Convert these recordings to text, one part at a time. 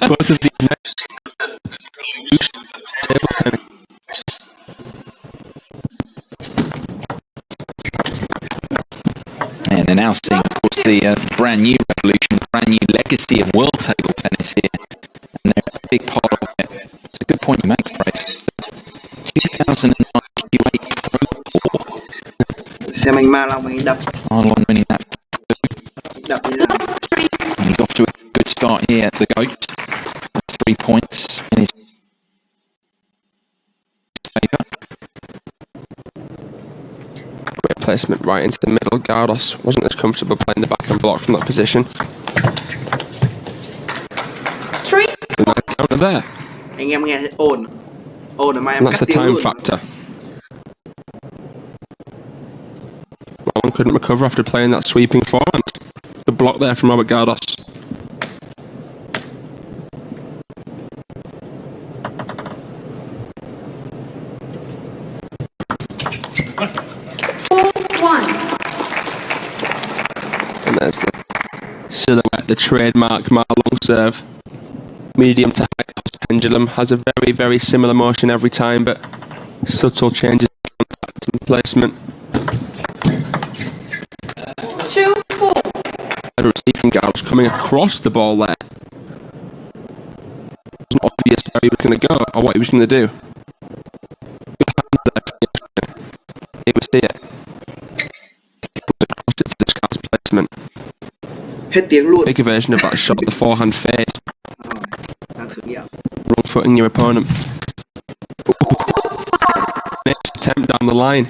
Both of these table tennis. And they're now seeing, of course, the brand new revolution, brand new legacy of world table tennis here. And they're a big part of it. It's a good point you make, Fraser. 2009 Q8 Pro Tour. Malong winning that. And he's off to a good start here at the GOAT. 3 points in his favour. Great placement right into the middle. Gardos wasn't as comfortable playing the backhand block from that position. 3. The nice counter there. And that's the time factor. Malong couldn't recover after playing that sweeping forehand. The block there from Robert Gardos. And there's the silhouette, the trademark Malong serve. Medium to high post pendulum. Has a very, very similar motion every time, but subtle changes in contact and placement. 2-4. The receiving Gardos coming across the ball there. It wasn't obvious where he was going to go or what he was going to do. Good hand there for the action. It was here. He put across it to the Scott's placement. Bigger version of that shot, the forehand fade. Wrong footing your opponent. Next attempt down the line.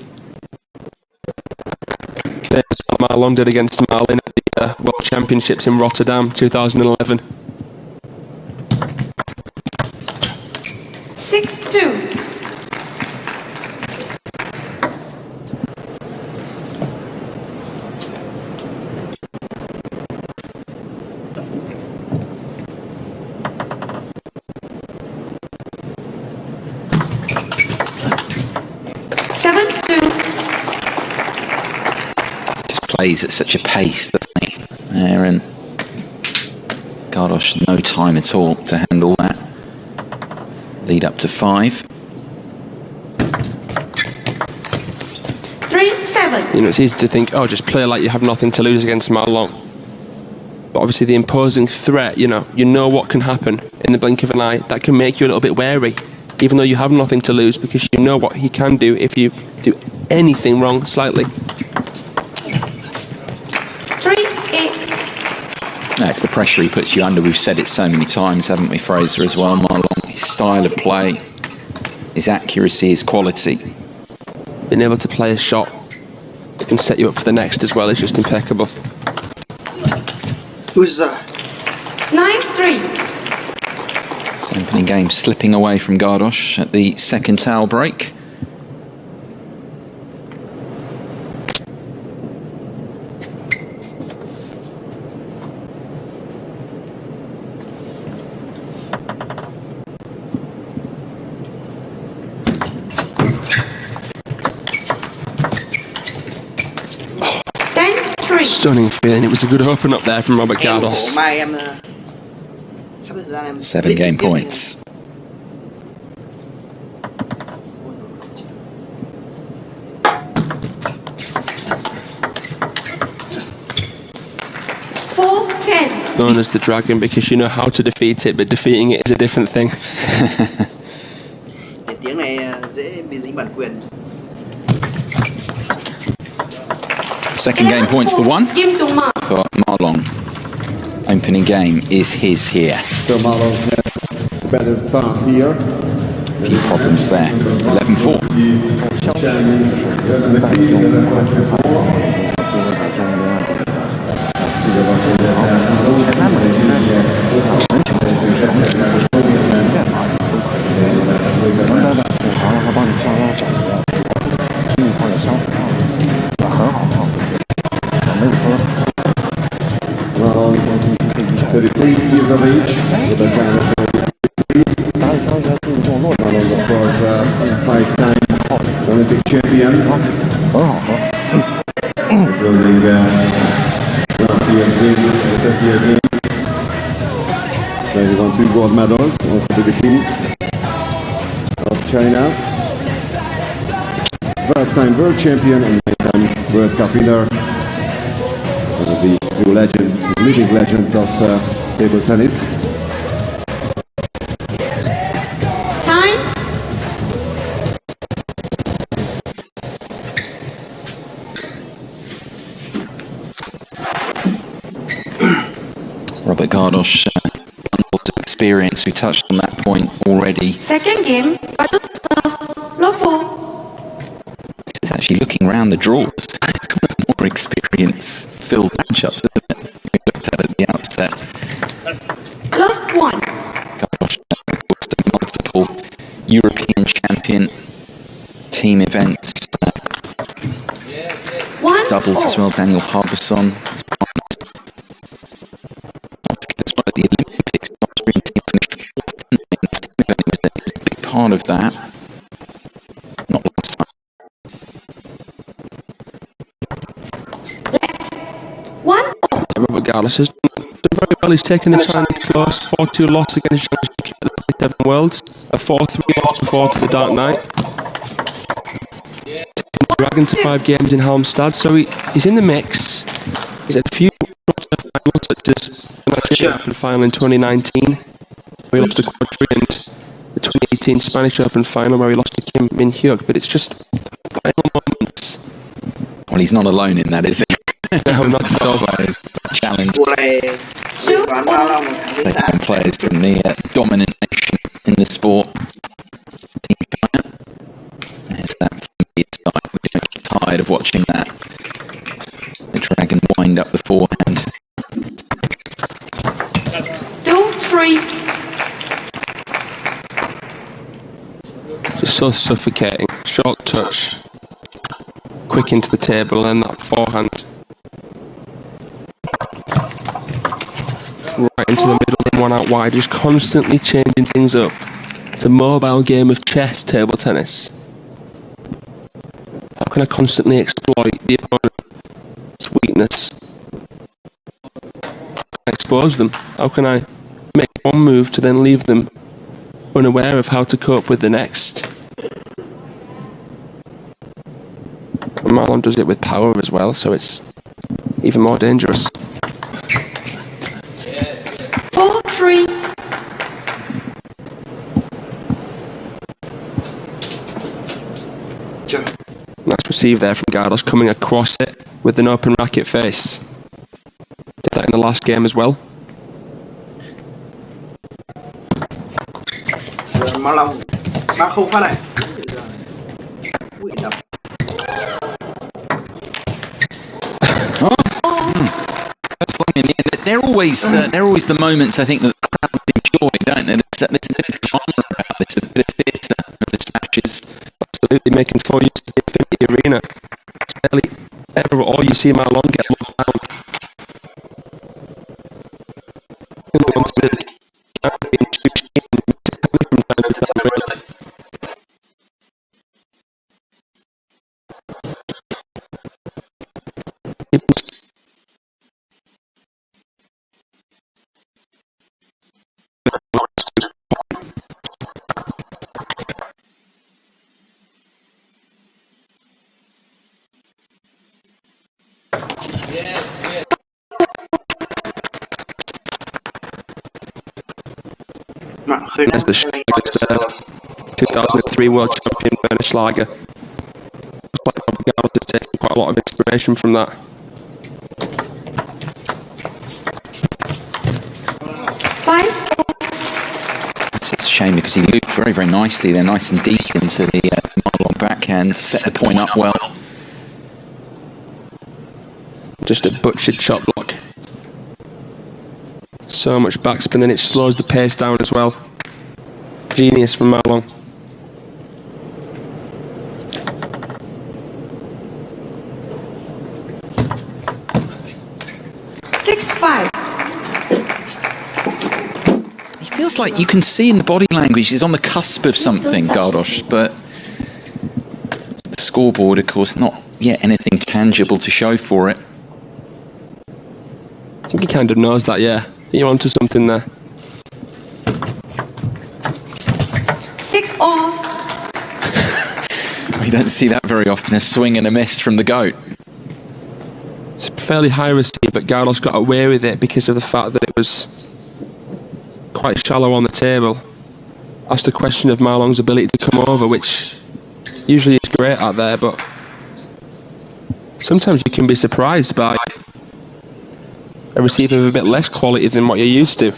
There's what Malong did against Marlin at the World Championships in Rotterdam 2011. 6-2. Plays at such a pace, doesn't he? Aaron Gardos, no time at all to handle that. Lead up to 5. 3-7. You know, it's easy to think, oh, just play like you have nothing to lose against Malong. But obviously the imposing threat, you know what can happen in the blink of an eye. That can make you a little bit wary, even though you have nothing to lose, because you know what he can do if you do anything wrong slightly. 3-8. No, it's the pressure he puts you under. We've said it so many times, haven't we, Fraser, as well? Malong, his style of play, his accuracy, his quality. Being able to play a shot that can set you up for the next as well is just impeccable. 9-3. This opening game slipping away from Gardos at the second towel break. Stunning feeling. It was a good open up there from Robert Gardos. 7 game points. Known as the Dragon because you know how to defeat it, but defeating it is a different thing. Second game points the one for Malong. Opening game is his here. So Malong had a better start here. A few problems there. 11-4. Malong, 33 years of age, with a kind of Malong, of course, 5-time Olympic champion. Including last year's win in the 30 games. 21 two gold medals, also to the king of China. Five-time world champion and nine-time World Cup winner. The two legends, living legends of table tennis. Time. Robert Gardos, unlocked experience. We touched on that point already. Second game. Gardos serve. Love 4. This is actually looking around the draws. It's one of the more experience-filled matchups, isn't it? We looked at the outset. Love 1. Gardos, of course, a multiple European champion, team events, 1. doubles as well. Daniel Harbison. As well at the Olympics, the Austrian team finished fourth in the team event. It was a big part of that. Not last time. Let's. 1. Robert Gardos has done very well. He's taken the China close. 4-2 loss against Zhang at the 7 Worlds. A 4-3 loss before to the Dark Knight. Taken the Dragon to 5 games in Halmstad, so he's in the mix. He's had a few finals, such as the Nigerian Open final in 2019, where he lost to Quadri, and the 2018 Spanish Open final, where he lost to Kim Min Hyuk. But it's just final moments. Well, he's not alone in that, is he? No, not at all. Players challenge 2. taking on players from the dominant nation in the sport. Team China. There's that familiar sight. We don't get tired of watching that. The dragon wind up the forehand. 2, 3. Just so suffocating. Short touch, quick into the table, and that forehand right into the middle and one out wide, just constantly changing things up. It's a mobile game of chess, table tennis. How can I constantly exploit the opponent's weakness? How can I expose them? How can I make one move to then leave them unaware of how to cope with the next? And Malong does it with power as well, so it's even more dangerous. 4, 3. Nice receive there from Gardos, coming across it with an open racket face. Did that in the last game as well. Malong 3 không phát này. Ui, đập. That's long in the end. They're always the moments I think that the crowd enjoy, don't they? There's a bit of drama about this, a bit of theatre of the matches. Absolutely making full use of the Infinity Arena. It's barely ever all you see Malong get locked down. There's the Schlager, 2003 world champion Werner Schlager. Gardos has taken quite a lot of inspiration from that. 5. It's a shame because he looped very, very nicely. They're nice and deep into the Malong backhand, set the point up well. Just a butchered shot block. So much backspin, and it slows the pace down as well. Genius from Malong. Six, 5. He feels like you can see in the body language he's on the cusp of something, Gardos, but the scoreboard, of course, not yet anything tangible to show for it. I think he kind of knows that, yeah. You're onto something there. 6 all. We don't see that very often, a swing and a miss from the GOAT. It's a fairly high receive, but Gardos got away with it because of the fact that it was quite shallow on the table. That's the question of Malong's ability to come over, which usually is great out there, but sometimes you can be surprised by a receiver of a bit less quality than what you're used to.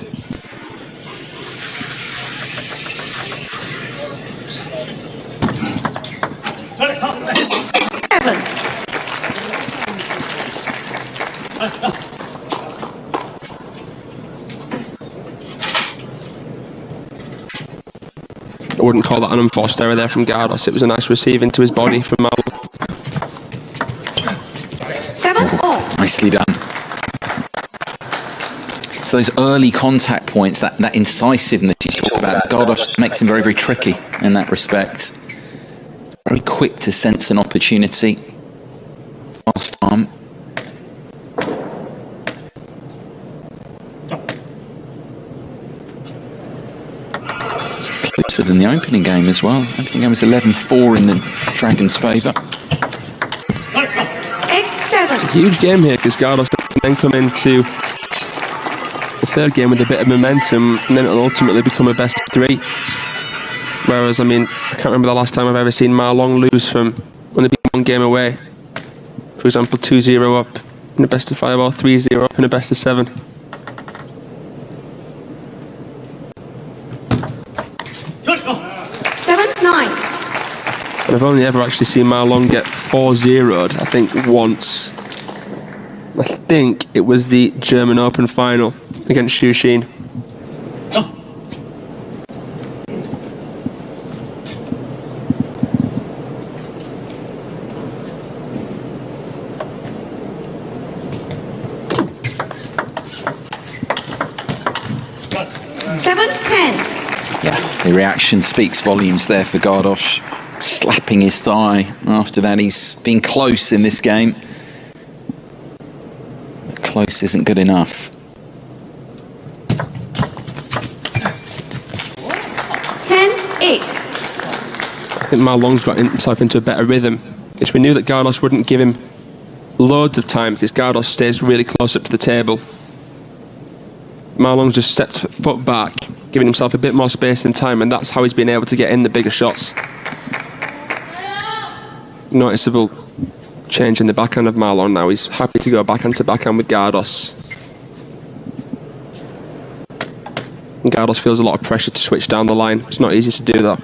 I wouldn't call that an unforced error there from Gardos. It was a nice receive into his body from Malong. 7 all. Nicely done. So those early contact points, that incisiveness you talk about, Gardos makes him very, very tricky in that respect. Very quick to sense an opportunity. Fast arm. It's closer than the opening game as well. Opening game was 11-4 in the Dragons' favour. 8-7. Huge game here because Gardos can then come into the third game with a bit of momentum, and then it'll ultimately become a best of 3. Whereas, I mean, I can't remember the last time I've ever seen Malong lose from only being 1 game away. For example, 2-0 up in a best of 5 or 3-0 up in a best of 7. And I've only ever actually seen Malong get 4-0'd, I think, once. I think it was the German Open final against Xu Xin. Yeah, the reaction speaks volumes there for Gardos. Slapping his thigh. After that, he's been close in this game. But close isn't good enough. 10-8. I think Malong's got himself into a better rhythm. Because we knew that Gardos wouldn't give him loads of time because Gardos stays really close up to the table. Malong's just stepped foot back, giving himself a bit more space and time, and that's how he's been able to get in the bigger shots. Noticeable change in the backhand of Malong now. He's happy to go backhand to backhand with Gardos. And Gardos feels a lot of pressure to switch down the line. It's not easy to do that.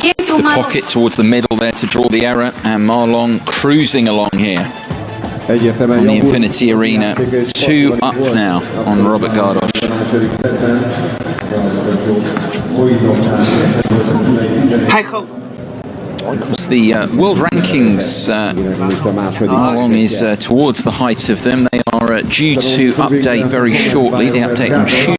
Into the pocket towards the middle there to draw the error, and Malong cruising along here on the Infinity Arena. 2 up now on Robert Gardos. Of course, the world rankings, Malong is towards the height of them. They are due to update very shortly. The update on Tuesday.